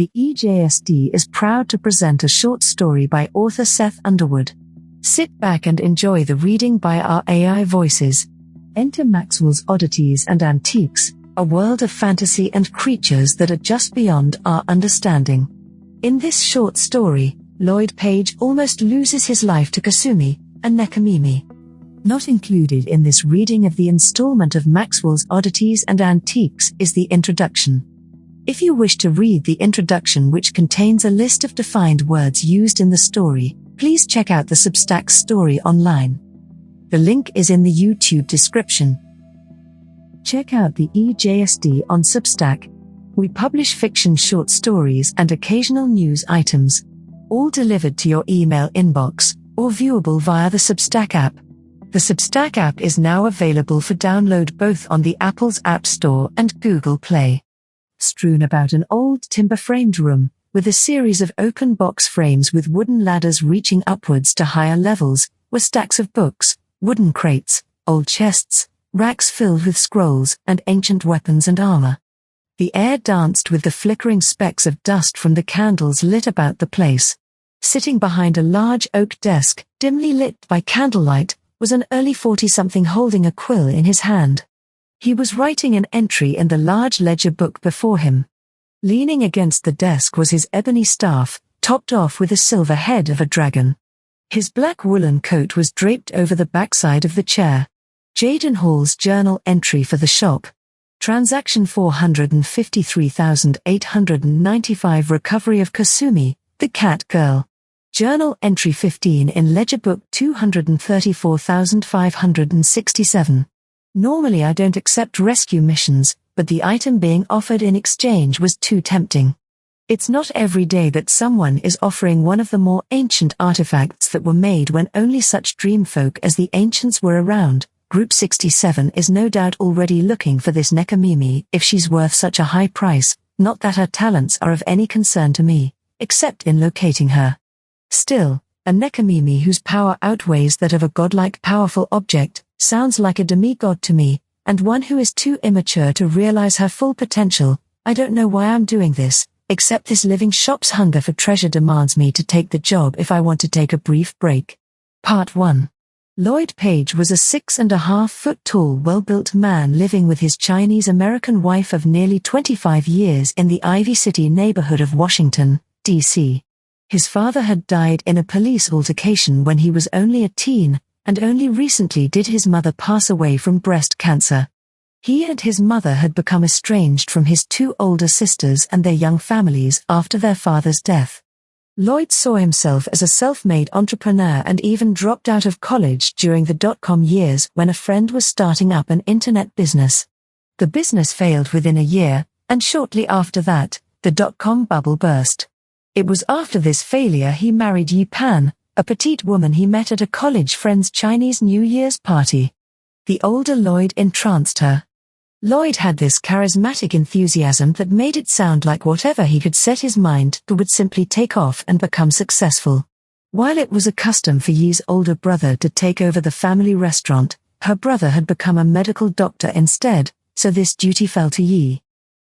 The E-JSD is proud to present a short story by author Seth Underwood. Sit back and enjoy the reading by our AI voices. Enter Maxwell's Oddities and Antiques, a world of fantasy and creatures that are just beyond our understanding. In this short story, Lloyd Page almost loses his life to Kasumi, a Nekomimi. Not included in this reading of the installment of Maxwell's Oddities and Antiques is the introduction. If you wish to read the introduction, which contains a list of defined words used in the story, please check out the Substack story online. The link is in the YouTube description. Check out the E-JSD on Substack. We publish fiction short stories and occasional news items, all delivered to your email inbox, or viewable via the Substack app. The Substack app is now available for download both on the Apple's App Store and Google Play. Strewn about an old timber-framed room, with a series of open box frames with wooden ladders reaching upwards to higher levels, were stacks of books, wooden crates, old chests, racks filled with scrolls and ancient weapons and armor. The air danced with the flickering specks of dust from the candles lit about the place. Sitting behind a large oak desk, dimly lit by candlelight, was an early 40-something holding a quill in his hand. He was writing an entry in the large ledger book before him. Leaning against the desk was his ebony staff, topped off with a silver head of a dragon. His black woolen coat was draped over the backside of the chair. Jayden Hall's journal entry for the shop. Transaction 453,895 recovery of Kasumi, the cat girl. Journal entry 15 in ledger book 234,567. Normally I don't accept rescue missions, but the item being offered in exchange was too tempting. It's not every day that someone is offering one of the more ancient artifacts that were made when only such dreamfolk as the ancients were around. Group 67 is no doubt already looking for this Nekomimi if she's worth such a high price, not that her talents are of any concern to me, except in locating her. Still, a Nekomimi whose power outweighs that of a godlike powerful object sounds like a demigod to me, and one who is too immature to realize her full potential. I don't know why I'm doing this, except this living shop's hunger for treasure demands me to take the job if I want to take a brief break. Part 1. Lloyd Page was a 6.5-foot-tall, well-built man living with his Chinese-American wife of nearly 25 years in the Ivy City neighborhood of Washington, D.C. His father had died in a police altercation when he was only a teen, and only recently did his mother pass away from breast cancer. He and his mother had become estranged from his two older sisters and their young families after their father's death. Lloyd saw himself as a self-made entrepreneur and even dropped out of college during the dot-com years when a friend was starting up an internet business. The business failed within a year, and shortly after that, the dot-com bubble burst. It was after this failure he married Yi Pan, a petite woman he met at a college friend's Chinese New Year's party. The older Lloyd entranced her. Lloyd had this charismatic enthusiasm that made it sound like whatever he could set his mind to would simply take off and become successful. While it was a custom for Yi's older brother to take over the family restaurant, her brother had become a medical doctor instead, so this duty fell to Yi.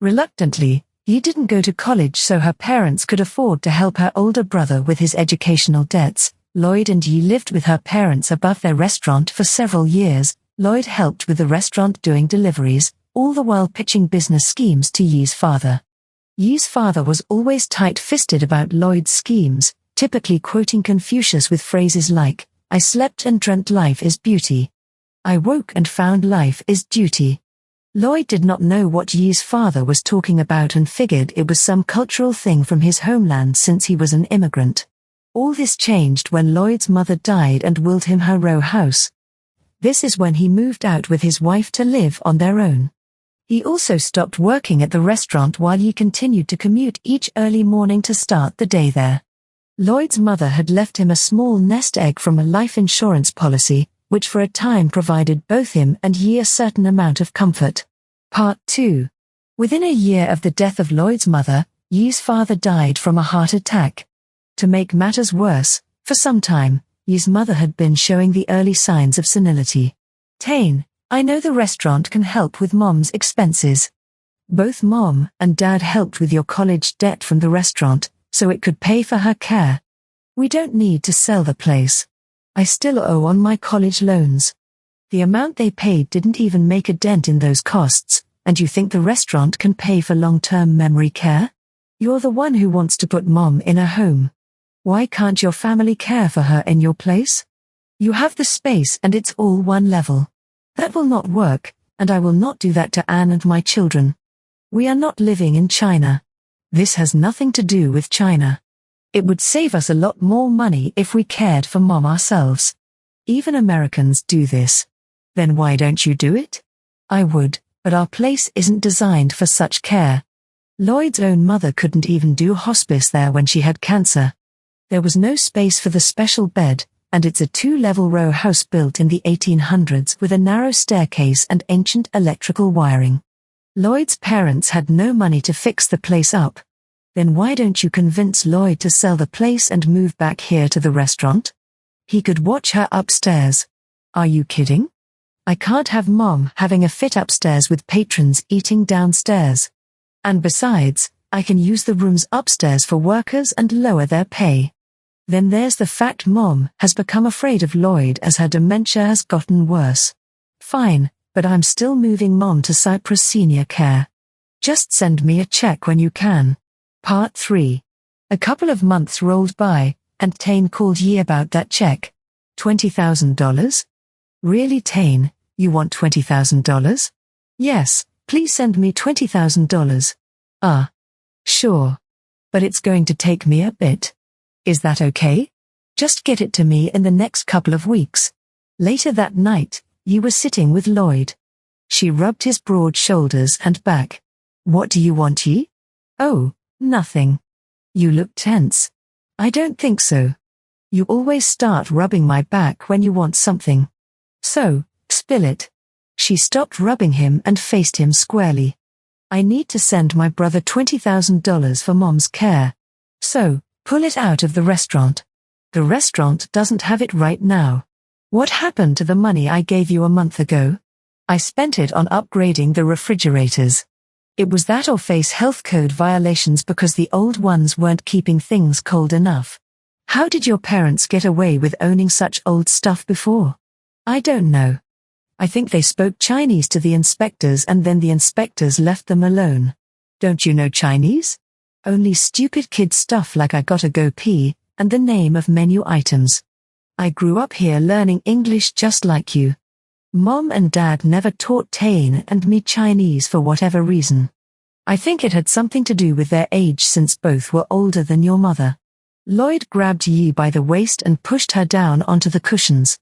Reluctantly, Yi didn't go to college so her parents could afford to help her older brother with his educational debts. Lloyd and Yi lived with her parents above their restaurant for several years. Lloyd helped with the restaurant doing deliveries, all the while pitching business schemes to Yi's father. Yi's father was always tight-fisted about Lloyd's schemes, typically quoting Confucius with phrases like, "I slept and dreamt life is beauty. I woke and found life is duty." Lloyd did not know what Yi's father was talking about and figured it was some cultural thing from his homeland since he was an immigrant. All this changed when Lloyd's mother died and willed him her row house. This is when he moved out with his wife to live on their own. He also stopped working at the restaurant while he continued to commute each early morning to start the day there. Lloyd's mother had left him a small nest egg from a life insurance policy, which for a time provided both him and Yi a certain amount of comfort. Part 2. Within a year of the death of Lloyd's mother, Yi's father died from a heart attack. To make matters worse, for some time, Yi's mother had been showing the early signs of senility. "Tane, I know the restaurant can help with Mom's expenses. Both Mom and Dad helped with your college debt from the restaurant, so it could pay for her care. We don't need to sell the place. I still owe on my college loans. The amount they paid didn't even make a dent in those costs, and you think the restaurant can pay for long-term memory care? You're the one who wants to put Mom in a home. Why can't your family care for her in your place? You have the space and it's all one level. That will not work, and I will not do that to Anne and my children. We are not living in China. This has nothing to do with China. It would save us a lot more money if we cared for Mom ourselves. Even Americans do this. Then why don't you do it? I would, but our place isn't designed for such care. Lloyd's own mother couldn't even do hospice there when she had cancer. There was no space for the special bed, and it's a 2-level row house built in the 1800s with a narrow staircase and ancient electrical wiring. Lloyd's parents had no money to fix the place up. Then why don't you convince Lloyd to sell the place and move back here to the restaurant? He could watch her upstairs. Are you kidding? I can't have Mom having a fit upstairs with patrons eating downstairs. And besides, I can use the rooms upstairs for workers and lower their pay. Then there's the fact Mom has become afraid of Lloyd as her dementia has gotten worse. Fine, but I'm still moving Mom to Cyprus Senior Care. Just send me a check when you can. Part 3. A couple of months rolled by, and Tane called Yi about that check. $20,000? Really, Tane, you want $20,000? Yes, please send me $20,000. Ah. Sure. But it's going to take me a bit. Is that okay? Just get it to me in the next couple of weeks. Later that night, Yi was sitting with Lloyd. She rubbed his broad shoulders and back. What do you want, Yi? Oh, nothing. You look tense. I don't think so. You always start rubbing my back when you want something. So, spill it. She stopped rubbing him and faced him squarely. I need to send my brother $20,000 for Mom's care. So, pull it out of the restaurant. The restaurant doesn't have it right now. What happened to the money I gave you a month ago? I spent it on upgrading the refrigerators. It was that or face health code violations because the old ones weren't keeping things cold enough. How did your parents get away with owning such old stuff before? I don't know. I think they spoke Chinese to the inspectors and then the inspectors left them alone. Don't you know Chinese? Only stupid kid stuff like I gotta go pee, and the name of menu items. I grew up here learning English just like you. Mom and Dad never taught Tane and me Chinese for whatever reason. I think it had something to do with their age since both were older than your mother. Lloyd grabbed Yi by the waist and pushed her down onto the cushions.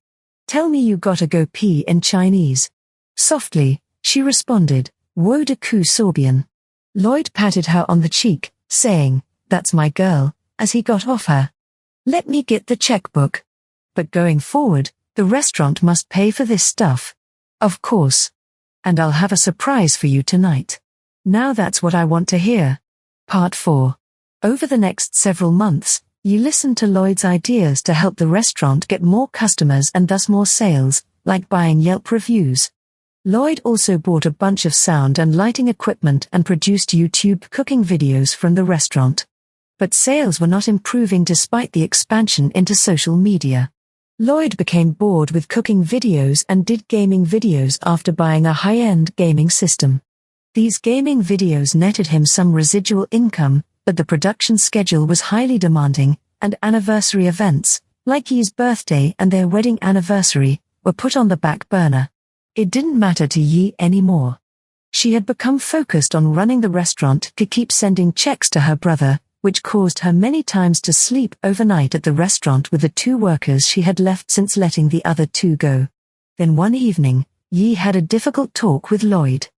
Tell me you gotta go pee in Chinese. Softly, she responded, Wo de ku Sorbian. Lloyd patted her on the cheek, saying, That's my girl, as he got off her. Let me get the checkbook. But going forward, the restaurant must pay for this stuff. Of course. And I'll have a surprise for you tonight. Now that's what I want to hear. Part 4. Over the next several months, you listened to Lloyd's ideas to help the restaurant get more customers and thus more sales, like buying Yelp reviews. Lloyd also bought a bunch of sound and lighting equipment and produced YouTube cooking videos from the restaurant. But sales were not improving despite the expansion into social media. Lloyd became bored with cooking videos and did gaming videos after buying a high-end gaming system. These gaming videos netted him some residual income, but the production schedule was highly demanding, and anniversary events, like Yi's birthday and their wedding anniversary, were put on the back burner. It didn't matter to Yi anymore. She had become focused on running the restaurant to keep sending checks to her brother, which caused her many times to sleep overnight at the restaurant with the 2 workers she had left since letting the other 2 go. Then one evening, Yi had a difficult talk with Lloyd.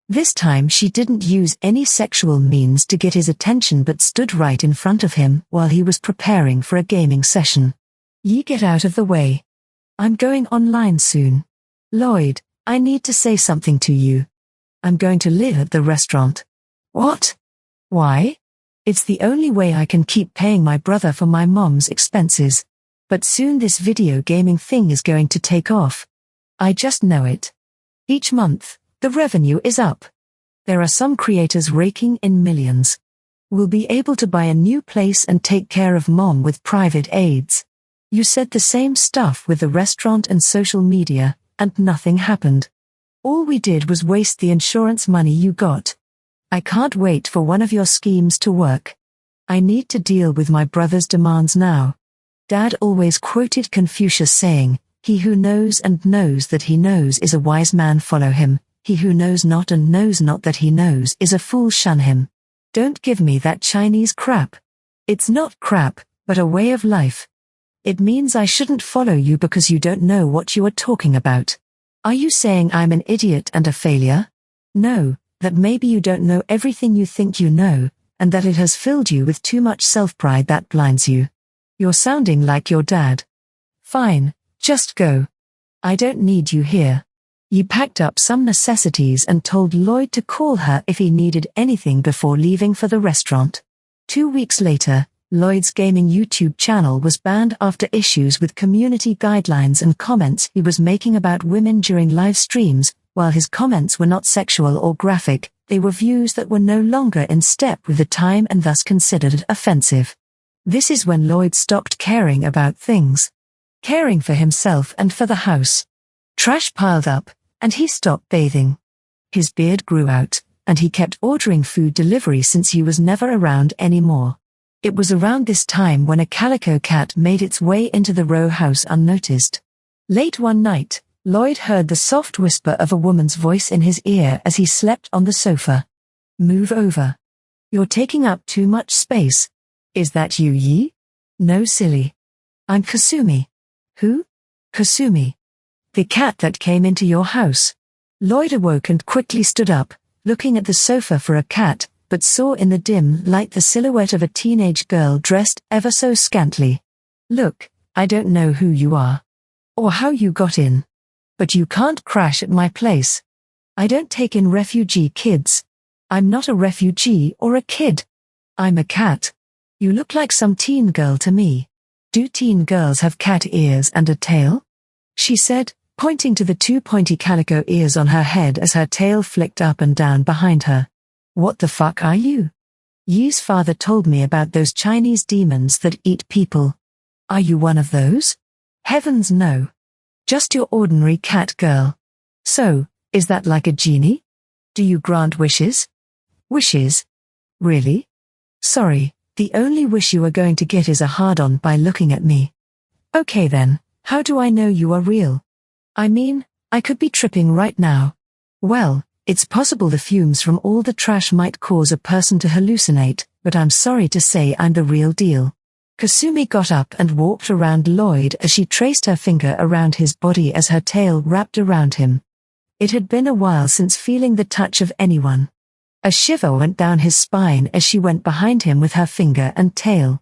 This time she didn't use any sexual means to get his attention but stood right in front of him while he was preparing for a gaming session. Yi, get out of the way. I'm going online soon. Lloyd, I need to say something to you. I'm going to live at the restaurant. What? Why? It's the only way I can keep paying my brother for my mom's expenses. But soon this video gaming thing is going to take off. I just know it. Each month, the revenue is up. There are some creators raking in millions. We'll be able to buy a new place and take care of Mom with private aids. You said the same stuff with the restaurant and social media, and nothing happened. All we did was waste the insurance money you got. I can't wait for one of your schemes to work. I need to deal with my brother's demands now. Dad always quoted Confucius saying, "He who knows and knows that he knows is a wise man, follow him. He who knows not and knows not that he knows is a fool, shun him." Don't give me that Chinese crap. It's not crap, but a way of life. It means I shouldn't follow you because you don't know what you are talking about. Are you saying I'm an idiot and a failure? No, that maybe you don't know everything you think you know, and that it has filled you with too much self-pride that blinds you. You're sounding like your dad. Fine, just go. I don't need you here. Yi packed up some necessities and told Lloyd to call her if he needed anything before leaving for the restaurant. 2 weeks later, Lloyd's gaming YouTube channel was banned after issues with community guidelines and comments he was making about women during live streams. While his comments were not sexual or graphic, they were views that were no longer in step with the time and thus considered offensive. This is when Lloyd stopped caring about things. Caring for himself and for the house. Trash piled up, and he stopped bathing. His beard grew out, and he kept ordering food delivery since he was never around anymore. It was around this time when a calico cat made its way into the row house unnoticed. Late one night, Lloyd heard the soft whisper of a woman's voice in his ear as he slept on the sofa. "Move over. You're taking up too much space. Is that you, Yi?" "No, silly. I'm Kasumi." "Who?" "Kasumi. The cat that came into your house." Lloyd awoke and quickly stood up, looking at the sofa for a cat, but saw in the dim light the silhouette of a teenage girl dressed ever so scantily. "Look, I don't know who you are. Or how you got in. But you can't crash at my place. I don't take in refugee kids. I'm not a refugee or a kid. I'm a cat. You look like some teen girl to me. Do teen girls have cat ears and a tail?" she said, pointing to the two pointy calico ears on her head as her tail flicked up and down behind her. "What the fuck are you?" "Yi's father told me about those Chinese demons that eat people." "Are you one of those?" "Heavens no. Just your ordinary cat girl." "So, is that like a genie? Do you grant wishes?" "Wishes? Really? Sorry, the only wish you are going to get is a hard-on by looking at me." "Okay then, how do I know you are real? I mean, I could be tripping right now." "Well, it's possible the fumes from all the trash might cause a person to hallucinate, but I'm sorry to say I'm the real deal." Kasumi got up and walked around Lloyd as she traced her finger around his body as her tail wrapped around him. It had been a while since feeling the touch of anyone. A shiver went down his spine as she went behind him with her finger and tail.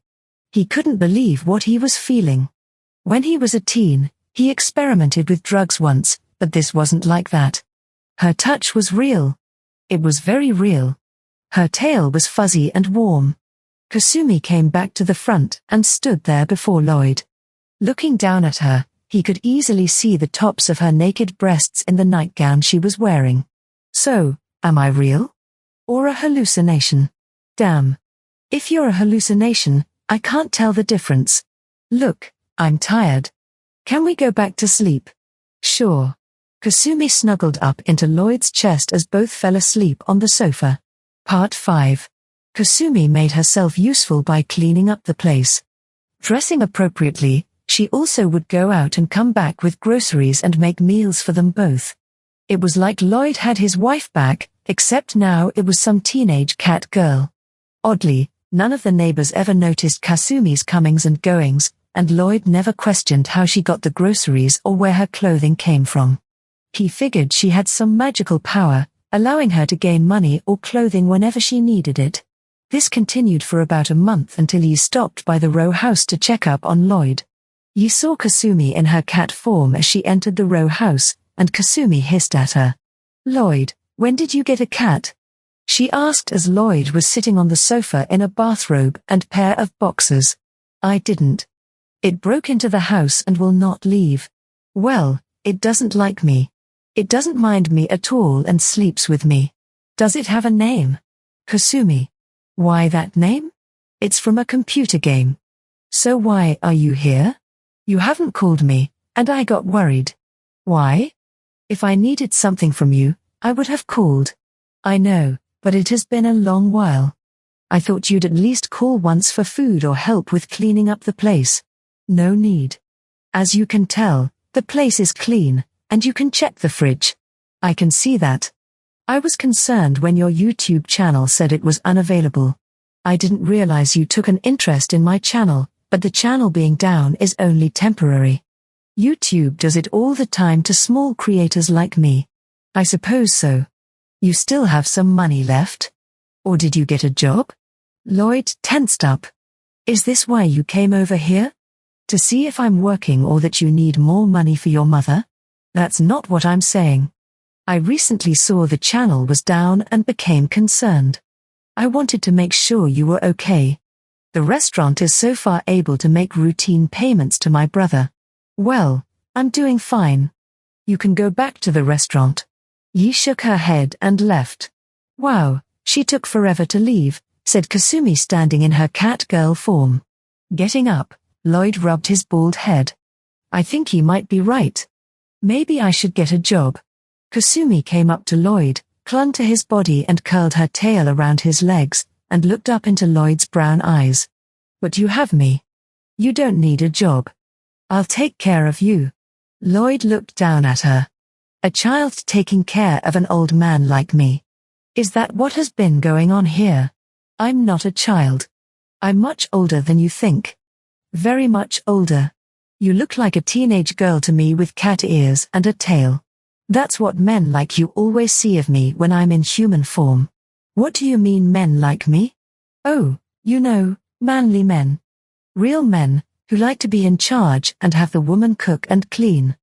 He couldn't believe what he was feeling. When he was a teen, he experimented with drugs once, but this wasn't like that. Her touch was real. It was very real. Her tail was fuzzy and warm. Kasumi came back to the front and stood there before Lloyd. Looking down at her, he could easily see the tops of her naked breasts in the nightgown she was wearing. "So, am I real? Or a hallucination? Damn. If you're a hallucination, I can't tell the difference. Look, I'm tired. Can we go back to sleep?" "Sure." Kasumi snuggled up into Lloyd's chest as both fell asleep on the sofa. Part 5. Kasumi made herself useful by cleaning up the place. Dressing appropriately, she also would go out and come back with groceries and make meals for them both. It was like Lloyd had his wife back, except now it was some teenage cat girl. Oddly, none of the neighbors ever noticed Kasumi's comings and goings, and Lloyd never questioned how she got the groceries or where her clothing came from. He figured she had some magical power, allowing her to gain money or clothing whenever she needed it. This continued for about a month until he stopped by the row house to check up on Lloyd. He saw Kasumi in her cat form as she entered the row house, and Kasumi hissed at her. "Lloyd, when did you get a cat?" she asked as Lloyd was sitting on the sofa in a bathrobe and pair of boxers. "I didn't. It broke into the house and will not leave. Well, it doesn't like me. It doesn't mind me at all and sleeps with me. Does it have a name? Kasumi. Why that name? It's from a computer game. So why are you here? You haven't called me, and I got worried. Why? If I needed something from you, I would have called. I know, but it has been a long while. I thought you'd at least call once for food or help with cleaning up the place. No need. As you can tell, the place is clean, and you can check the fridge. I can see that. I was concerned when your YouTube channel said it was unavailable. I didn't realize you took an interest in my channel, but the channel being down is only temporary. YouTube does it all the time to small creators like me. I suppose so. You still have some money left? Or did you get a job? Lloyd tensed up. Is this why you came over here? To see if I'm working or that you need more money for your mother? That's not what I'm saying. I recently saw the channel was down and became concerned. I wanted to make sure you were okay. The restaurant is so far able to make routine payments to my brother. Well, I'm doing fine. You can go back to the restaurant. Yi shook her head and left. Wow, she took forever to leave, said Kasumi standing in her cat girl form. Getting up, Lloyd rubbed his bald head. I think he might be right. Maybe I should get a job. Kasumi came up to Lloyd, clung to his body and curled her tail around his legs, and looked up into Lloyd's brown eyes. But you have me. You don't need a job. I'll take care of you. Lloyd looked down at her. A child taking care of an old man like me. Is that what has been going on here? I'm not a child. I'm much older than you think. Very much older. You look like a teenage girl to me with cat ears and a tail. That's what men like you always see of me when I'm in human form. What do you mean men like me? Oh, you know, manly men. Real men, who like to be in charge and have the woman cook and clean.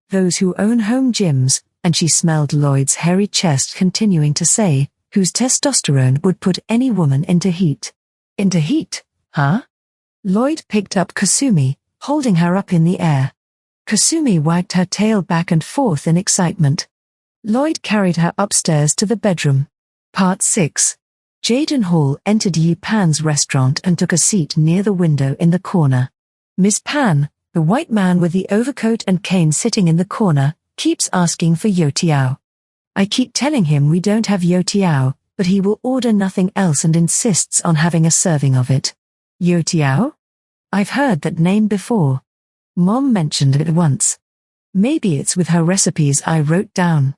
Those who own home gyms, and she smelled Lloyd's hairy chest continuing to say, whose testosterone would put any woman into heat. Into heat, huh? Lloyd picked up Kasumi, holding her up in the air. Kasumi wagged her tail back and forth in excitement. Lloyd carried her upstairs to the bedroom. Part 6. Jayden Hall entered Yi Pan's restaurant and took a seat near the window in the corner. Miss Pan, the white man with the overcoat and cane sitting in the corner, keeps asking for youtiao. I keep telling him we don't have youtiao, but he will order nothing else and insists on having a serving of it. Youtiao? I've heard that name before. Mom mentioned it once. Maybe it's with her recipes I wrote down.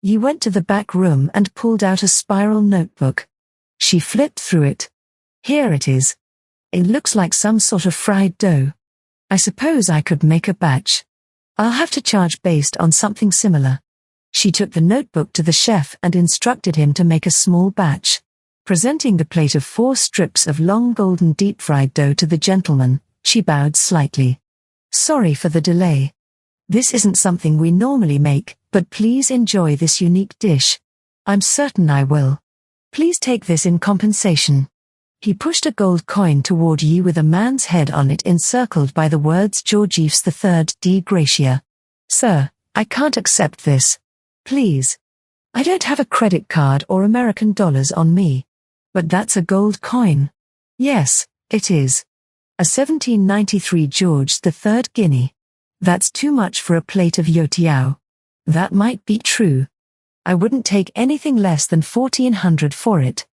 Yi went to the back room and pulled out a spiral notebook. She flipped through it. Here it is. It looks like some sort of fried dough. I suppose I could make a batch. I'll have to charge based on something similar. She took the notebook to the chef and instructed him to make a small batch. Presenting the plate of 4 strips of long golden deep-fried dough to the gentleman, she bowed slightly. Sorry for the delay. This isn't something we normally make, but please enjoy this unique dish. I'm certain I will. Please take this in compensation. He pushed a gold coin toward Yi with a man's head on it encircled by the words Georgiefs III de Gracia. Sir, I can't accept this. Please. I don't have a credit card or American dollars on me. But that's a gold coin. Yes, it is. A 1793 George III guinea. That's too much for a plate of youtiao. That might be true. I wouldn't take anything less than 1,400 for it.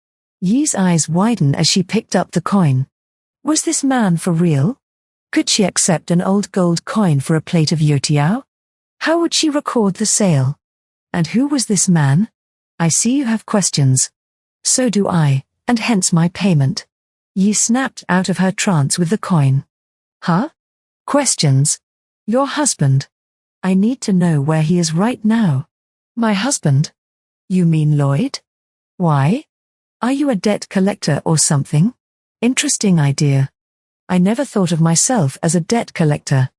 Yi's eyes widened as she picked up the coin. Was this man for real? Could she accept an old gold coin for a plate of youtiao? How would she record the sale? And who was this man? I see you have questions. So do I, and hence my payment. Yi snapped out of her trance with the coin. Huh? Questions? Your husband. I need to know where he is right now. My husband? You mean Lloyd? Why? Are you a debt collector or something? Interesting idea. I never thought of myself as a debt collector.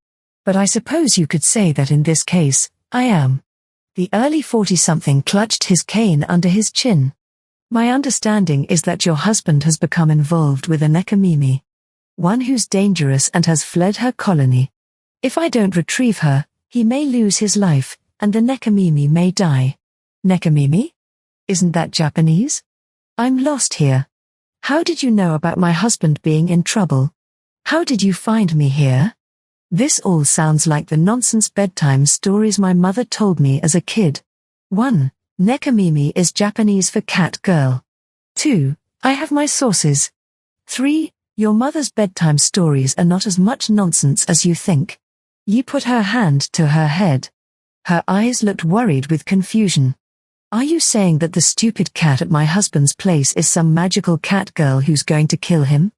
But I suppose you could say that in this case, I am. The early 40-something clutched his cane under his chin. My understanding is that your husband has become involved with a Nekomimi. One who's dangerous and has fled her colony. If I don't retrieve her, he may lose his life, and the Nekomimi may die. Nekomimi? Isn't that Japanese? I'm lost here. How did you know about my husband being in trouble? How did you find me here? This all sounds like the nonsense bedtime stories my mother told me as a kid. 1. Nekomimi is Japanese for cat girl. 2. I have my sources. 3. Your mother's bedtime stories are not as much nonsense as you think. Yi put her hand to her head. Her eyes looked worried with confusion. Are you saying that the stupid cat at my husband's place is some magical cat girl who's going to kill him?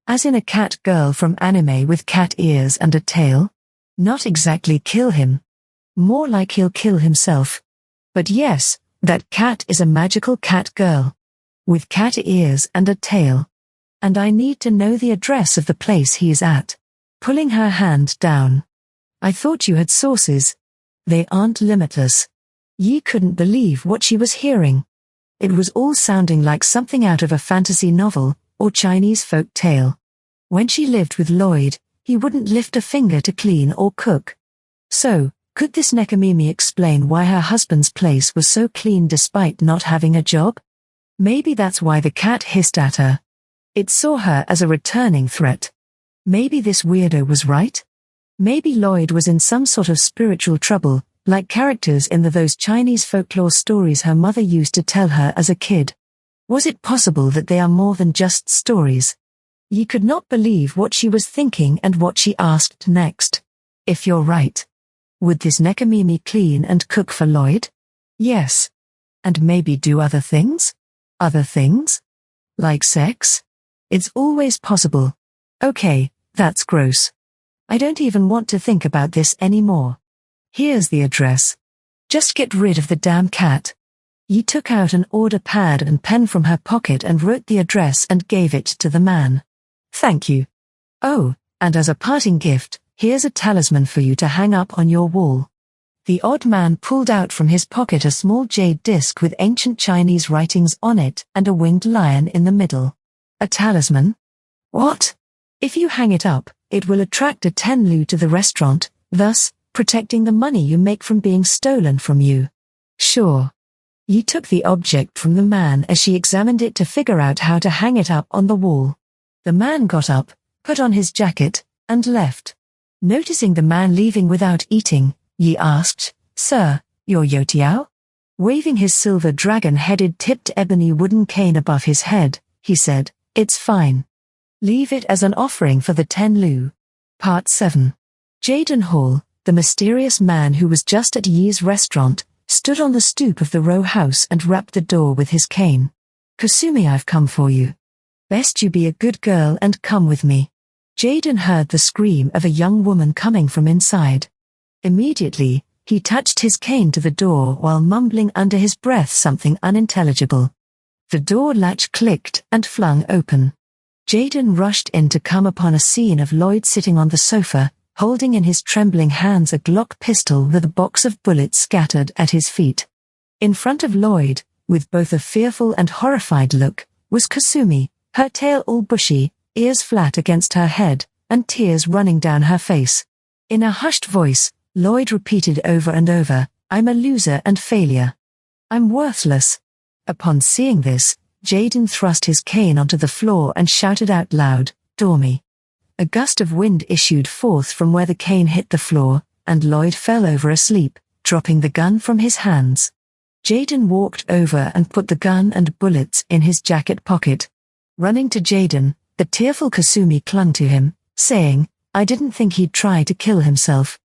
As in a cat girl from anime with cat ears and a tail? Not exactly kill him. More like he'll kill himself. But yes, that cat is a magical cat girl. With cat ears and a tail. And I need to know the address of the place he is at. Pulling her hand down. I thought you had sources. They aren't limitless. Yi couldn't believe what she was hearing. It was all sounding like something out of a fantasy novel or Chinese folk tale. When she lived with Lloyd, he wouldn't lift a finger to clean or cook. So, could this Nekomimi explain why her husband's place was so clean despite not having a job? Maybe that's why the cat hissed at her. It saw her as a returning threat. Maybe this weirdo was right? Maybe Lloyd was in some sort of spiritual trouble, like characters in those Chinese folklore stories her mother used to tell her as a kid. Was it possible that they are more than just stories? Yi could not believe what she was thinking and what she asked next. If you're right. Would this Nekomimi clean and cook for Lloyd? Yes. And maybe do other things? Other things? Like sex? It's always possible. Okay, that's gross. I don't even want to think about this anymore. Here's the address. Just get rid of the damn cat. Yi took out an order pad and pen from her pocket and wrote the address and gave it to the man. Thank you. Oh, and as a parting gift, here's a talisman for you to hang up on your wall. The odd man pulled out from his pocket a small jade disc with ancient Chinese writings on it and a winged lion in the middle. A talisman? What? If you hang it up, it will attract a 10 lu to the restaurant, thus protecting the money you make from being stolen from you. Sure. Yi took the object from the man as she examined it to figure out how to hang it up on the wall. The man got up, put on his jacket, and left. Noticing the man leaving without eating, Yi asked, Sir, you're Youtiao? Waving his silver dragon-headed tipped ebony wooden cane above his head, he said, It's fine. Leave it as an offering for the 10 lu. Part 7. Jayden Hall, the mysterious man who was just at Yi's restaurant, stood on the stoop of the row house and rapped the door with his cane. Kasumi, I've come for you. Best you be a good girl and come with me. Jayden heard the scream of a young woman coming from inside. Immediately, he touched his cane to the door while mumbling under his breath something unintelligible. The door latch clicked and flung open. Jayden rushed in to come upon a scene of Lloyd sitting on the sofa, holding in his trembling hands a Glock pistol with a box of bullets scattered at his feet. In front of Lloyd, with both a fearful and horrified look, was Kasumi, her tail all bushy, ears flat against her head, and tears running down her face. In a hushed voice, Lloyd repeated over and over, I'm a loser and failure. I'm worthless. Upon seeing this, Jayden thrust his cane onto the floor and shouted out loud, Dormy. A gust of wind issued forth from where the cane hit the floor, and Lloyd fell over asleep, dropping the gun from his hands. Jayden walked over and put the gun and bullets in his jacket pocket. Running to Jayden, the tearful Kasumi clung to him, saying, I didn't think he'd try to kill himself.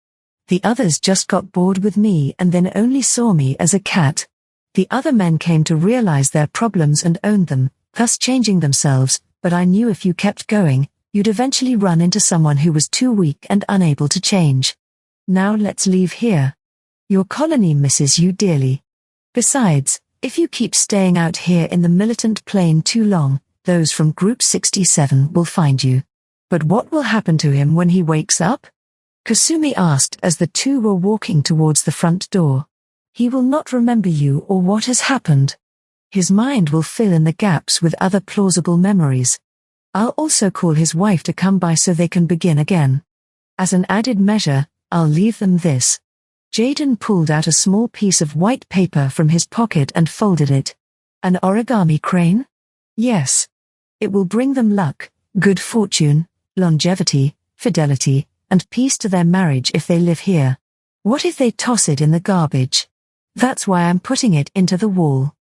The others just got bored with me and then only saw me as a cat. The other men came to realize their problems and owned them, thus changing themselves, but I knew if you kept going, you'd eventually run into someone who was too weak and unable to change. Now let's leave here. Your colony misses you dearly. Besides, if you keep staying out here in the militant plane too long, those from Group 67 will find you. But what will happen to him when he wakes up? Kasumi asked as the two were walking towards the front door. He will not remember you or what has happened. His mind will fill in the gaps with other plausible memories. I'll also call his wife to come by so they can begin again. As an added measure, I'll leave them this. Jayden pulled out a small piece of white paper from his pocket and folded it, An origami crane? Yes. It will bring them luck, good fortune, longevity, fidelity, and peace to their marriage if they live here. What if they toss it in the garbage? That's why I'm putting it into the wall.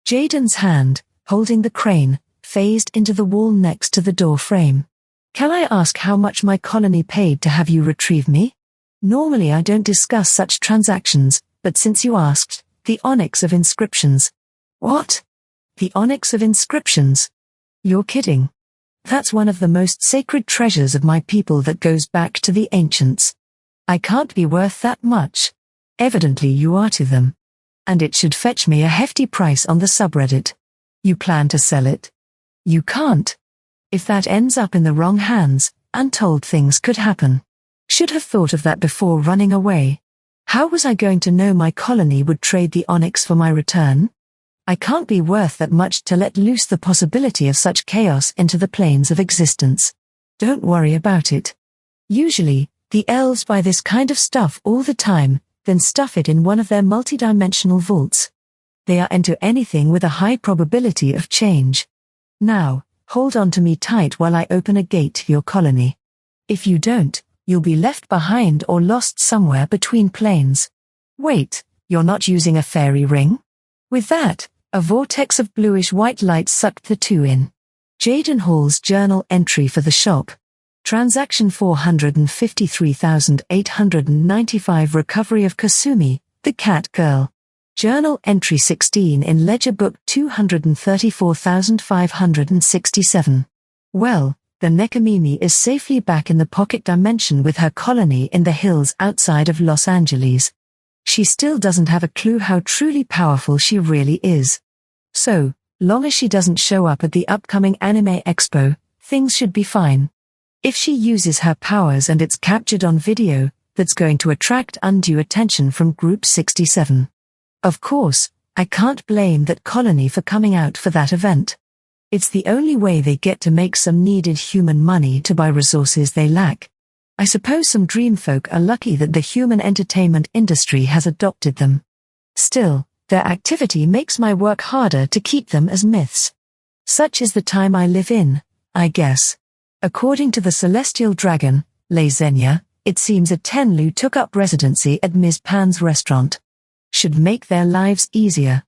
Jayden's hand, holding the crane, phased into the wall next to the door frame. Can I ask how much my colony paid to have you retrieve me? Normally I don't discuss such transactions, but since you asked, the onyx of inscriptions. What? The onyx of inscriptions? You're kidding. That's one of the most sacred treasures of my people that goes back to the ancients. I can't be worth that much. Evidently you are to them. And it should fetch me a hefty price on the subreddit. You plan to sell it? You can't. If that ends up in the wrong hands, untold things could happen. Should have thought of that before running away. How was I going to know my colony would trade the onyx for my return? I can't be worth that much to let loose the possibility of such chaos into the planes of existence. Don't worry about it. Usually, the elves buy this kind of stuff all the time, then stuff it in one of their multidimensional vaults. They are into anything with a high probability of change. Now, hold on to me tight while I open a gate to your colony. If you don't, you'll be left behind or lost somewhere between planes. Wait, you're not using a fairy ring? With that, a vortex of bluish-white light sucked the two in. Jayden Hall's journal entry for the shop. Transaction 453,895 recovery of Kasumi, the cat girl. Journal entry 16 in ledger book 234,567. Well, the Nekomimi is safely back in the pocket dimension with her colony in the hills outside of Los Angeles. She still doesn't have a clue how truly powerful she really is. So, long as she doesn't show up at the upcoming anime expo, things should be fine. If she uses her powers and it's captured on video, that's going to attract undue attention from Group 67. Of course, I can't blame that colony for coming out for that event. It's the only way they get to make some needed human money to buy resources they lack. I suppose some dreamfolk are lucky that the human entertainment industry has adopted them. Still, their activity makes my work harder to keep them as myths. Such is the time I live in, I guess. According to the celestial dragon, Le Zenya, it seems a Tenlu took up residency at Ms. Pan's restaurant. Should make their lives easier.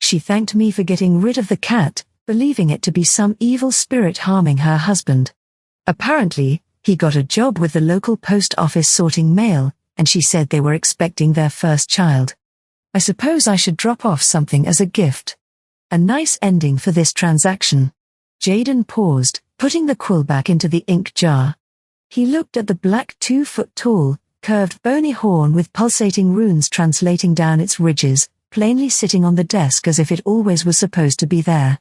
She thanked me for getting rid of the cat, believing it to be some evil spirit harming her husband. Apparently, he got a job with the local post office sorting mail, and she said they were expecting their first child. I suppose I should drop off something as a gift. A nice ending for this transaction. Jayden paused, putting the quill back into the ink jar. He looked at the black 2-foot-tall, curved bony horn with pulsating runes translating down its ridges, plainly sitting on the desk as if it always was supposed to be there.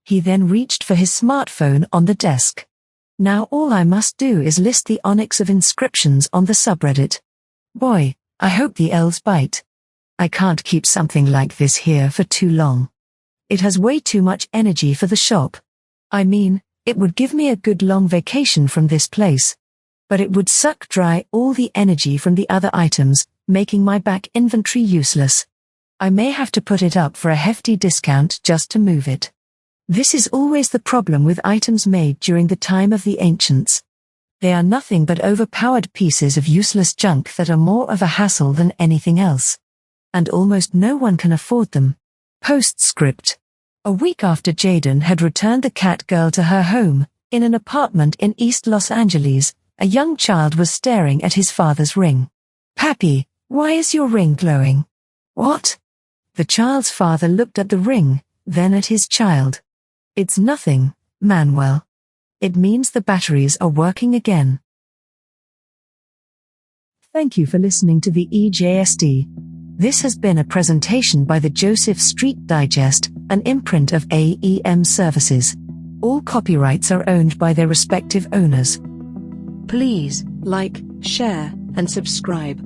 He then reached for his smartphone on the desk. Now all I must do is list the onyx of inscriptions on the subreddit. Boy, I hope the elves bite. I can't keep something like this here for too long. It has way too much energy for the shop. I mean, it would give me a good long vacation from this place. But it would suck dry all the energy from the other items, making my back inventory useless. I may have to put it up for a hefty discount just to move it. This is always the problem with items made during the time of the ancients. They are nothing but overpowered pieces of useless junk that are more of a hassle than anything else. And almost no one can afford them. Postscript. A week after Jayden had returned the cat girl to her home, in an apartment in East Los Angeles, a young child was staring at his father's ring. Pappy, why is your ring glowing? What? The child's father looked at the ring, then at his child. It's nothing, Manuel. It means the batteries are working again. Thank you for listening to the E-JSD. This has been a presentation by the Joseph Street Digest, an imprint of AEM Services. All copyrights are owned by their respective owners. Please like, share, and subscribe.